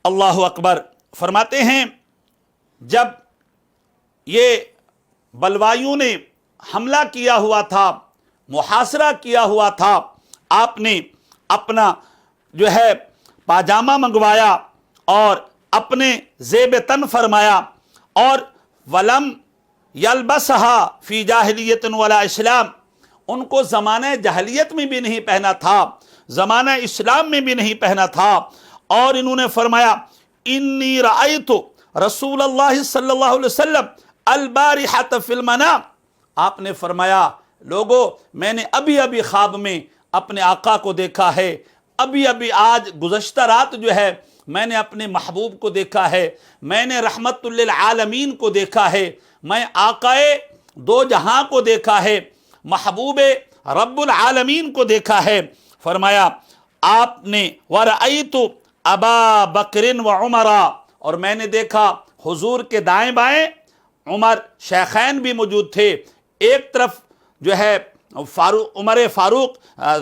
اللہ اکبر۔ فرماتے ہیں جب یہ بلوائیوں نے حملہ کیا ہوا تھا، محاصرہ کیا ہوا تھا، آپ نے اپنا جو ہے پاجامہ منگوایا اور اپنے زیب تن فرمایا، اور ولم یلبسہا فی جاہلیت ولا اسلام، ان کو زمانہ جاہلیت میں بھی نہیں پہنا تھا، زمانہ اسلام میں بھی نہیں پہنا تھا، اور انہوں نے فرمایا انی رأیت رسول اللہ صلی اللہ علیہ وسلم البارحۃ فی المنام، آپ نے فرمایا لوگو میں نے ابھی ابھی خواب میں اپنے آقا کو دیکھا ہے، ابھی ابھی آج گزشتہ رات جو ہے میں نے اپنے محبوب کو دیکھا ہے، میں نے رحمت للعالمین کو دیکھا ہے، میں آقائے دو جہاں کو دیکھا ہے، محبوب رب العالمین کو دیکھا ہے۔ فرمایا آپ نے وَرَأَيْتُ أَبَا بَكْرٍ وَعُمَرَا، اور میں نے دیکھا حضور کے دائیں بائیں عمر شیخین بھی موجود تھے، ایک طرف جو ہے عمر فاروق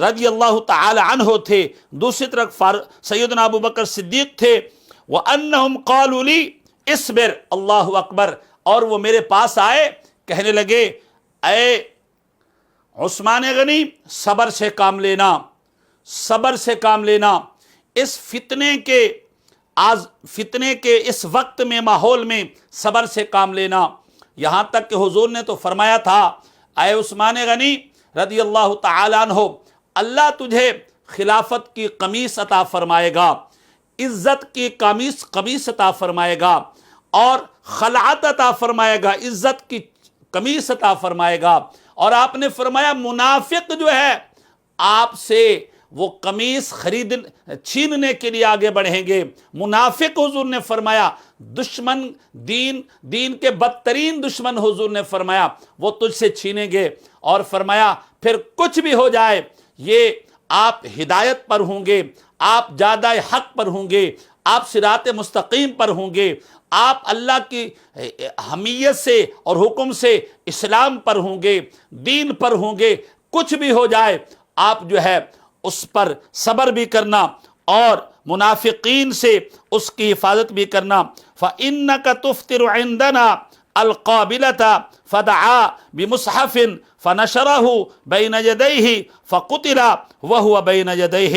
رضی اللہ تعالی عنہ تھے، دوسری طرف سیدنا ابو بکر صدیق تھے، وَأَنَّهُمْ قَالُوا لِي اصبر، اللہ اکبر، اور وہ میرے پاس آئے کہنے لگے اے عثمان غنی صبر سے کام لینا، صبر سے کام لینا، اس فتنے کے اس وقت میں ماحول میں صبر سے کام لینا۔ یہاں تک کہ حضور نے تو فرمایا تھا اے عثمان غنی رضی اللہ تعالیٰ عنہ، اللہ تجھے خلافت کی قمیص عطا فرمائے گا، عزت کی قمیص عطا فرمائے گا، اور خلعت عطا فرمائے گا، عزت کی قمیص عطا فرمائے گا۔ اور آپ نے فرمایا منافق جو ہے آپ سے وہ قمیص چھیننے کے لیے آگے بڑھیں گے، منافق حضور نے فرمایا دشمن دین کے بدترین دشمن حضور نے فرمایا وہ تجھ سے چھینیں گے، اور فرمایا پھر کچھ بھی ہو جائے یہ آپ ہدایت پر ہوں گے، آپ جادہ حق پر ہوں گے، آپ صراط مستقیم پر ہوں گے، آپ اللہ کی حمیت سے اور حکم سے اسلام پر ہوں گے، دین پر ہوں گے، کچھ بھی ہو جائے آپ جو ہے اس پر صبر بھی کرنا اور منافقین سے اس کی حفاظت بھی کرنا۔ فَإِنَّكَ تُفْتِرُ عِنْدَنَا الْقَابِلَةَ فَدَعَا بِمُصْحَفٍ فَنَشَرَهُ بَيْنَ يَدَيْهِ فَقُتِلَ وَهُوَ بَيْنَ يَدَيْهِ۔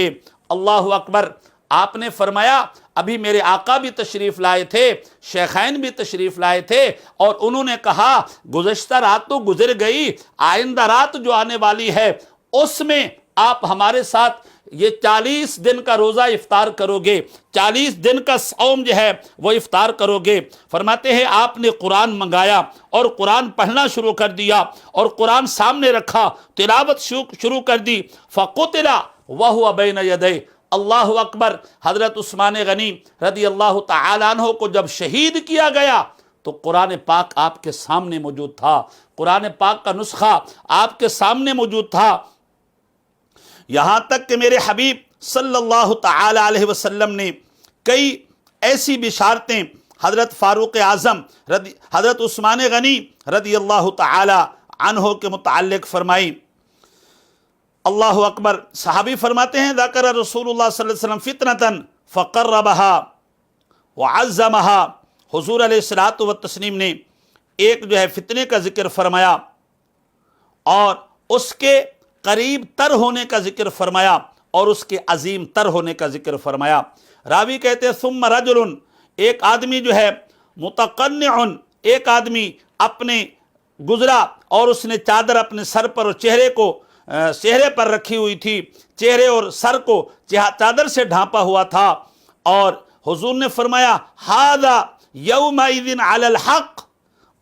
اللہ اکبر۔ آپ نے فرمایا ابھی میرے آقا بھی تشریف لائے تھے، شیخین بھی تشریف لائے تھے، اور انہوں نے کہا گزشتہ رات تو گزر گئی، آئندہ رات جو آنے والی ہے اس میں آپ ہمارے ساتھ یہ 40 دن کا روزہ افطار کرو گے، 40 دن کا صوم جو ہے وہ افطار کرو گے۔ فرماتے ہیں آپ نے قرآن منگایا اور قرآن پڑھنا شروع کر دیا، اور قرآن سامنے رکھا، تلاوت شروع کر دی۔ فَقُتِلَ وَهُوَ بَيْنَ يَدَيْهِ، اللہ اکبر۔ حضرت عثمان غنی رضی اللہ تعالیٰ عنہ کو جب شہید کیا گیا تو قرآن پاک آپ کے سامنے موجود تھا، قرآن پاک کا نسخہ آپ کے سامنے موجود تھا، یہاں تک کہ میرے حبیب صلی اللہ تعالی علیہ وسلم نے کئی ایسی بشارتیں حضرت فاروق اعظم حضرت عثمان غنی رضی اللہ تعالی عنہ کے متعلق فرمائی۔ اللہ اکبر۔ صحابی فرماتے ہیں ذکر رسول اللہ صلی اللہ علیہ وسلم فتنة فقربها وعظمها، حضور علیہ الصلوۃ والتسلیم نے ایک جو ہے فتنے کا ذکر فرمایا اور اس کے قریب تر ہونے کا ذکر فرمایا اور اس کے عظیم تر ہونے کا ذکر فرمایا۔ راوی کہتے ہیں ثم رجل، ایک آدمی جو ہے متقنع، ایک آدمی اپنے گزرا اور اس نے چادر اپنے سر پر اور چہرے پر رکھی ہوئی تھی، چہرے اور سر کو چادر سے ڈھانپا ہوا تھا، اور حضور نے فرمایا ھذا یومئذ علی الحق،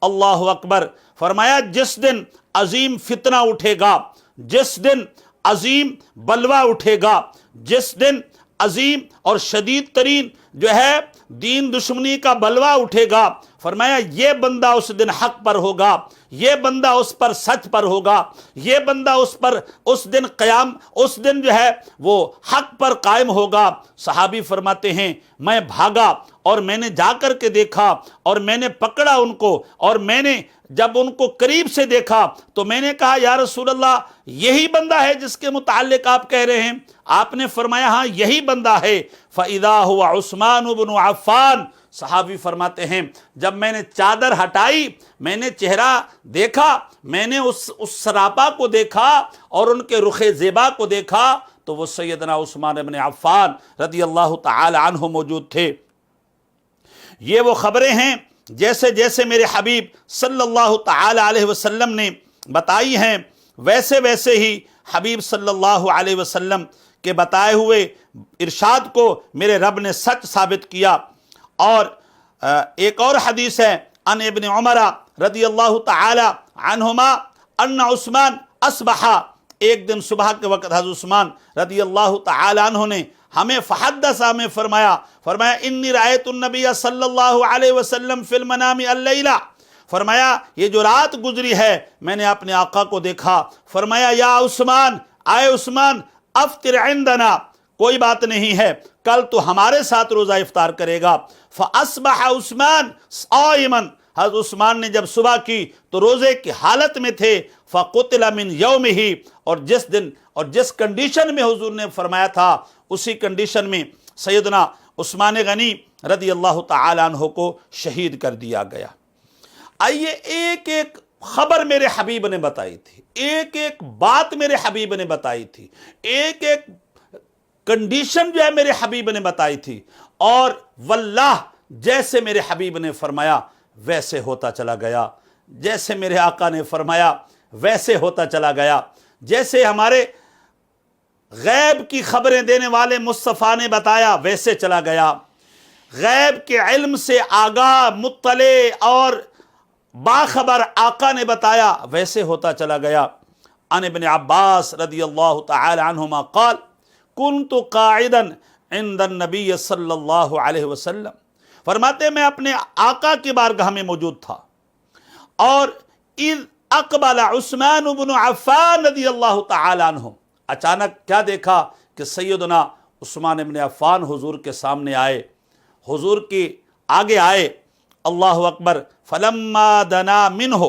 اللہ اکبر۔ فرمایا جس دن عظیم فتنہ اٹھے گا، جس دن عظیم بلوہ اٹھے گا، جس دن عظیم اور شدید ترین جو ہے دین دشمنی کا بلوہ اٹھے گا، فرمایا یہ بندہ اس دن حق پر ہوگا، یہ بندہ اس پر سچ پر ہوگا، یہ بندہ اس دن جو ہے وہ حق پر قائم ہوگا۔ صحابی فرماتے ہیں میں بھاگا اور میں نے جا کر کے دیکھا اور میں نے پکڑا ان کو، اور میں نے جب ان کو قریب سے دیکھا تو میں نے کہا یا رسول اللہ یہی بندہ ہے جس کے متعلق آپ کہہ رہے ہیں؟ آپ نے فرمایا ہاں یہی بندہ ہے. فَإِذَا هُوَ عثمان بن عفان. صحابی فرماتے ہیں جب میں نے چادر ہٹائی، میں نے چہرہ دیکھا، میں نے اس سراپا کو دیکھا اور ان کے رخ زیبا کو دیکھا تو وہ سیدنا عثمان بن عفان رضی اللہ تعالی عنہ موجود تھے. یہ وہ خبریں ہیں جیسے جیسے میرے حبیب صلی اللہ تعالی علیہ وسلم نے بتائی ہیں، ویسے ویسے ہی حبیب صلی اللہ علیہ وسلم کے بتائے ہوئے ارشاد کو میرے رب نے سچ ثابت کیا. اور ایک اور حدیث ہے ان ابن عمر رضی اللہ تعالی عنہما ان عثمان اصبح. ایک دن صبح کے وقت حضرت عثمان رضی اللہ تعالی عنہ نے ہمیں فحدث ہمیں فرمایا انی رأیت النبی صلی اللہ علیہ وسلم فی المنام اللیلہ. فرمایا یہ جو رات گزری ہے میں نے اپنے آقا کو دیکھا. فرمایا یا عثمان، آئے عثمان، افطر عندنا، کوئی بات نہیں ہے، کل تو ہمارے ساتھ روزہ افطار کرے گا. فاصبح عثمان صائما. حضرت عثمان نے جب صبح کی تو روزے کی حالت میں تھے. فقتل من یومہ. اور جس دن اور جس کنڈیشن میں حضور نے فرمایا تھا اسی کنڈیشن میں سیدنا عثمان غنی رضی اللہ تعالی عنہ کو شہید کر دیا گیا. آئیے ایک ایک خبر میرے حبیب نے بتائی تھی، ایک ایک بات میرے حبیب نے بتائی تھی، ایک ایک کنڈیشن جو ہے میرے حبیب نے بتائی تھی، اور واللہ جیسے میرے حبیب نے فرمایا ویسے ہوتا چلا گیا، جیسے میرے آقا نے فرمایا ویسے ہوتا چلا گیا، جیسے ہمارے غیب کی خبریں دینے والے مصطفیٰ نے بتایا ویسے چلا گیا، غیب کے علم سے آگاہ، مطلع اور باخبر آقا نے بتایا ویسے ہوتا چلا گیا. عن ابن عباس رضی اللہ تعالی عنہما قال کنت قاعدا عند النبی صلی اللہ علیہ وسلم. فرماتے میں اپنے آقا کی بارگاہ میں موجود تھا اور اذ اقبل عثمان بن عفان رضی اللہ تعالی عنہ. اچانک کیا دیکھا کہ سیدنا عثمان بن عفان حضور کے سامنے آئے، حضور کی آگے آئے. اللہ اکبر. فلما دنا منہ.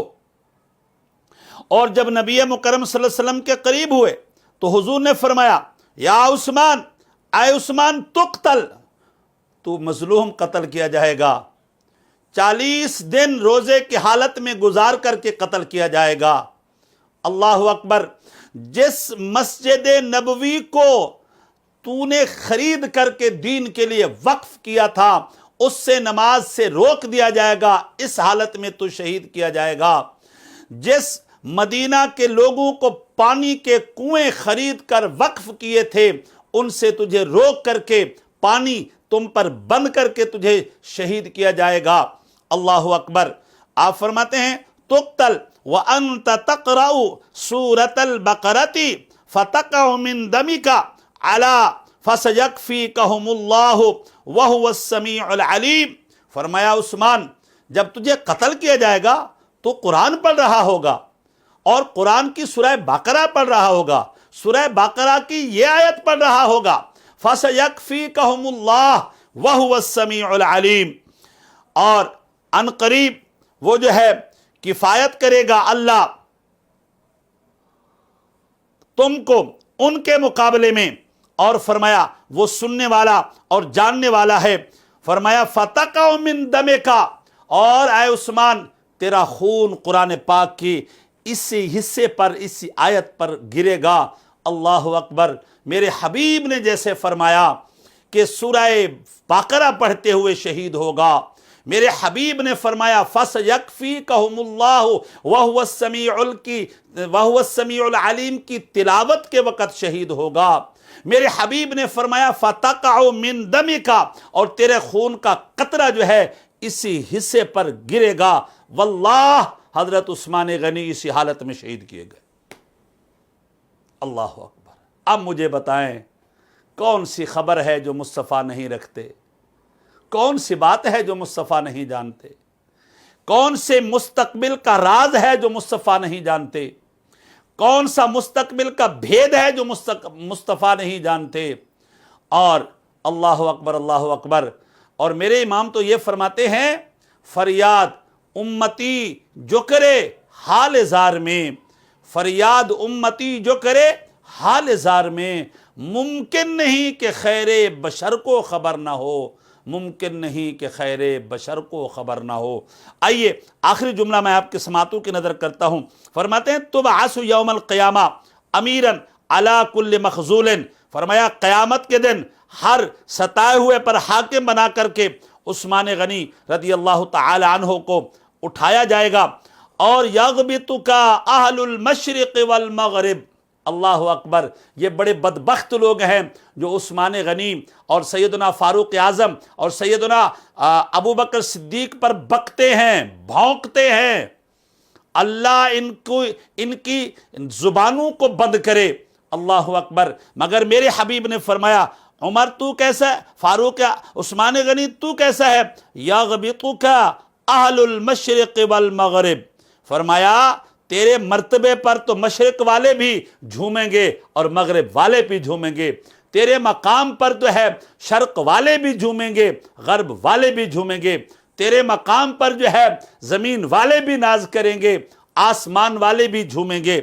اور جب نبی مکرم صلی اللہ علیہ وسلم کے قریب ہوئے تو حضور نے فرمایا یا عثمان، اے عثمان، تقتل، تو مظلوم قتل کیا جائے گا، 40 دن روزے کی حالت میں گزار کر کے قتل کیا جائے گا. اللہ اکبر. جس مسجد نبوی کو تو نے خرید کر کے دین کے لیے وقف کیا تھا اس سے نماز سے روک دیا جائے گا، اس حالت میں تو شہید کیا جائے گا. جس مدینہ کے لوگوں کو پانی کے کنویں خرید کر وقف کیے تھے ان سے تجھے روک کر کے پانی تم پر بند کر کے تجھے شہید کیا جائے گا. اللہ اکبر. آپ فرماتے ہیں تقتل وانت تقرأ سورة البقرة فتقع من دمك على فسيكفيكهم الله وهو السميع العليم. فرمایا عثمان جب تجھے قتل کیا جائے گا تو قرآن پڑھ رہا ہوگا اور قرآن کی سورہ بقرہ پڑھ رہا ہوگا، سورہ بقرہ کی یہ آیت پڑھ رہا ہوگا فَسَيَكْفِيكَهُمُ اللَّهُ وَهُوَ السَّمِيعُ الْعَلِيمُ. اور ان قریب وہ جو ہے کفایت کرے گا اللہ تم کو ان کے مقابلے میں، اور فرمایا وہ سننے والا اور جاننے والا ہے. فرمایا فَتَقَعُ مِن دَمِكَ. اور اے عثمان تیرا خون قرآن پاک کی اسی حصے پر، اسی آیت پر گرے گا. اللہ اکبر. میرے حبیب نے جیسے فرمایا کہ سورہ بقرہ پڑھتے ہوئے شہید ہوگا، میرے حبیب نے فرمایا فَسَيَكْفِيكَهُمُ اللَّهُ وَهُوَ السَّمِيعُ الْعَلِيمُ کی تلاوت کے وقت شہید ہوگا. میرے حبیب نے فرمایا فَتَقَعُ مِن دَمِكَ. اور تیرے خون کا قطرہ جو ہے اسی حصے پر گرے گا. واللہ حضرت عثمان غنی اسی حالت میں شہید کیے گئے. اللہ اکبر. اب مجھے بتائیں کون سی خبر ہے جو مصطفیٰ نہیں رکھتے؟ کون سی بات ہے جو مصطفیٰ نہیں جانتے؟ کون سے مستقبل کا راز ہے جو مصطفیٰ نہیں جانتے؟ کون سا مستقبل کا بھید ہے جو مصطفیٰ نہیں جانتے؟ اور اللہ اکبر، اللہ اکبر. اور میرے امام تو یہ فرماتے ہیں فریاد امتی جو کرے حال زار میں، فریاد امتی جو کرے حال زار میں، ممکن نہیں کہ خیر بشر کو خبر نہ ہو، ممکن نہیں کہ خیر بشر کو خبر نہ ہو۔ آئیے آخری جملہ میں آپ کے سماعتوں کی نظر کرتا ہوں۔ فرماتے ہیں تبعث یوم القیامہ امیرا علی کل مخذول، فرمایا قیامت کے دن ہر ستائے ہوئے پر حاکم بنا کر کے عثمان غنی رضی اللہ تعالی عنہ کو اٹھایا جائے گا، اور یغبطک اہل المشرق والمغرب۔ اللہ اکبر، یہ بڑے بدبخت لوگ ہیں جو عثمان غنی اور سیدنا فاروق اعظم اور سیدنا ابو بکر صدیق پر بکتے ہیں، بھونکتے ہیں۔ اللہ ان کی زبانوں کو بند کرے۔ اللہ اکبر، مگر میرے حبیب نے فرمایا عمر تو کیسا ہے، فاروق عثمان غنی تو کیسا ہے؟ یغبطک اہل المشرق والمغرب، فرمایا تیرے مرتبے پر تو مشرق والے بھی جھومیں گے اور مغرب والے بھی جھومیں گے، تیرے مقام پر جو ہے شرق والے بھی جھومیں گے، غرب والے بھی جھومیں گے، تیرے مقام پر جو ہے زمین والے بھی ناز کریں گے، آسمان والے بھی جھومیں گے۔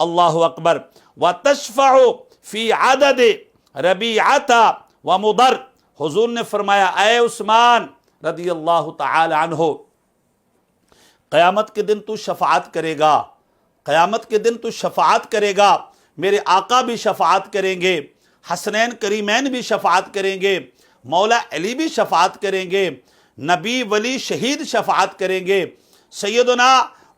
اللہ اکبر۔ وَتَشْفَعُ فِي عَدَدِ رَبِيعَةَ وَمُضَرَّ، حضور نے فرمایا اے عثمان رضی اللہ تعالی عنہ، قیامت کے دن تو شفاعت کرے گا، قیامت کے دن تو شفاعت کرے گا، میرے آقا بھی شفاعت کریں گے، حسنین کریمین بھی شفاعت کریں گے، مولا علی بھی شفاعت کریں گے، نبی ولی شہید شفاعت کریں گے، سیدنا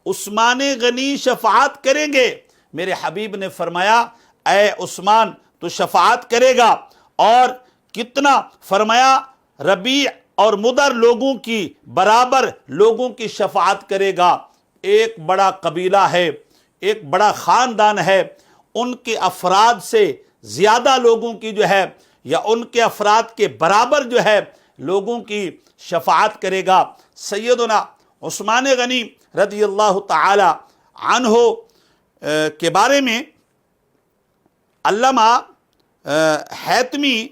عثمان غنی شفاعت کریں گے۔ میرے حبیب نے فرمایا اے عثمان تو شفاعت کرے گا، اور کتنا؟ فرمایا ربیع اور مدر لوگوں کی برابر لوگوں کی شفاعت کرے گا۔ ایک بڑا قبیلہ ہے، ایک بڑا خاندان ہے، ان کے افراد سے زیادہ لوگوں کی جو ہے، یا ان کے افراد کے برابر جو ہے لوگوں کی شفاعت کرے گا۔ سیدنا عثمان غنی رضی اللہ تعالی عنہ کے بارے میں علامہ حیتمی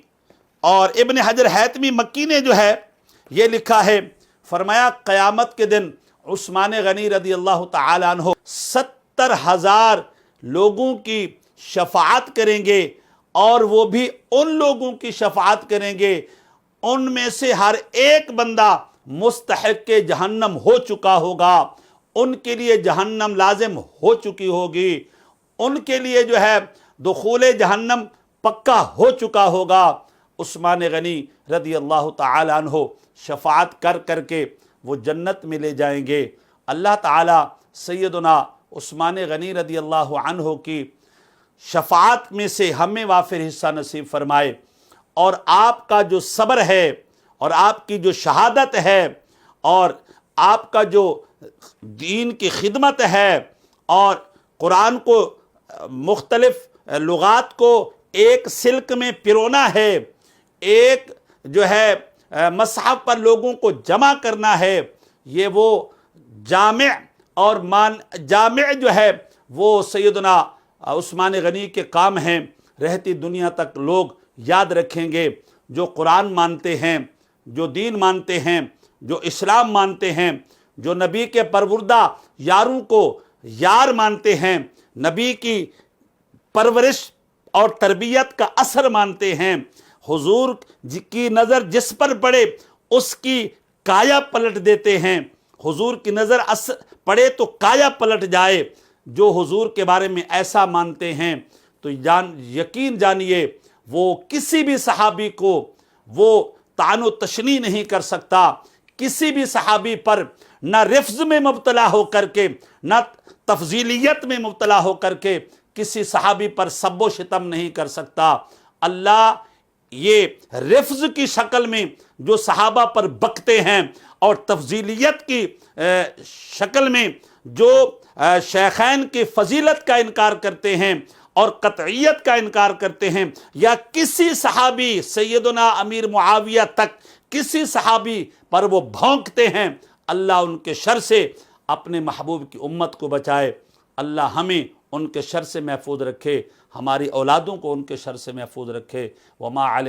اور ابن حجر حیتمی مکی نے جو ہے یہ لکھا ہے، فرمایا قیامت کے دن عثمان غنی رضی اللہ تعالی عنہ 70,000 لوگوں کی شفاعت کریں گے، اور وہ بھی ان لوگوں کی شفاعت کریں گے ان میں سے ہر ایک بندہ مستحق جہنم ہو چکا ہوگا، ان کے لیے جہنم لازم ہو چکی ہوگی، ان کے لیے جو ہے دخول جہنم پکا ہو چکا ہوگا۔ عثمان غنی رضی اللہ تعالی عنہ شفاعت کر کر کے وہ جنت میں لے جائیں گے۔ اللہ تعالی سیدنا عثمان غنی رضی اللہ عنہ کی شفاعت میں سے ہمیں وافر حصہ نصیب فرمائے، اور آپ کا جو صبر ہے اور آپ کی جو شہادت ہے اور آپ کا جو دین کی خدمت ہے اور قرآن کو مختلف لغات کو ایک سلک میں پرونا ہے، ایک جو ہے مصحف پر لوگوں کو جمع کرنا ہے، یہ وہ جامع اور جامع جو ہے وہ سیدنا عثمان غنی کے کام ہیں، رہتی دنیا تک لوگ یاد رکھیں گے۔ جو قرآن مانتے ہیں، جو دین مانتے ہیں، جو اسلام مانتے ہیں، جو نبی کے پروردہ یاروں کو یار مانتے ہیں، نبی کی پرورش اور تربیت کا اثر مانتے ہیں، حضور کی نظر جس پر پڑے اس کی کایا پلٹ دیتے ہیں، حضور کی نظر پڑے تو کایا پلٹ جائے، جو حضور کے بارے میں ایسا مانتے ہیں تو یقین جانیے وہ کسی بھی صحابی کو وہ طعن و تشنیع نہیں کر سکتا، کسی بھی صحابی پر نہ رفض میں مبتلا ہو کر کے نہ تفضیلیت میں مبتلا ہو کر کے کسی صحابی پر سب و شتم نہیں کر سکتا۔ اللہ یہ رفض کی شکل میں جو صحابہ پر بکتے ہیں اور تفضیلیت کی شکل میں جو شیخین کی فضیلت کا انکار کرتے ہیں اور قطعیت کا انکار کرتے ہیں، یا کسی صحابی سیدنا امیر معاویہ تک کسی صحابی پر وہ بھونکتے ہیں، اللہ ان کے شر سے اپنے محبوب کی امت کو بچائے۔ اللہ ہمیں ان کے شر سے محفوظ رکھے، ہماری اولادوں کو ان کے شر سے محفوظ رکھے۔ وما علیہ